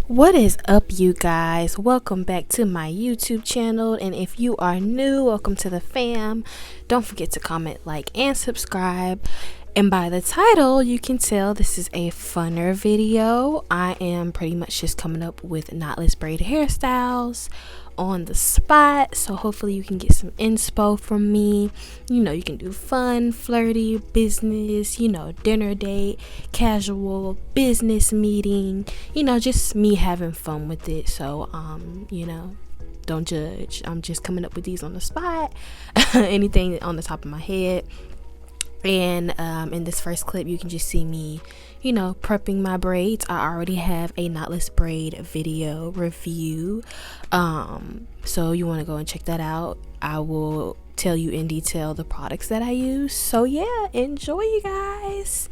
What is up, you guys? Welcome back to my YouTube channel, and if you are new, welcome to the fam. Don't forget to comment, like, and subscribe. And by the title, you can tell this is a funner video. I am pretty much just coming up with knotless braid hairstyles on the spot, so hopefully you can get some inspo from me. You can do fun, flirty, business, dinner date, casual, business meeting, just me having fun with it. So don't judge. I'm just coming up with these on the spot. Anything on the top of my head. And in this first clip, you can just see me prepping my braids. I already have a knotless braid video review, so you want to go and check that out. I will tell you in detail the products that I use. So yeah, enjoy, you guys.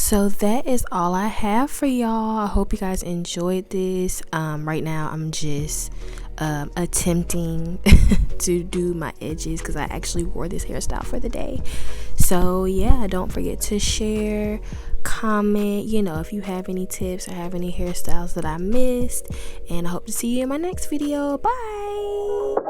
So that is all I have for y'all. I hope you guys enjoyed this. Right now I'm just attempting to do my edges because I actually wore this hairstyle for the day. So yeah, don't forget to share, comment, if you have any tips or have any hairstyles that I missed, and I hope to see you in my next video. Bye.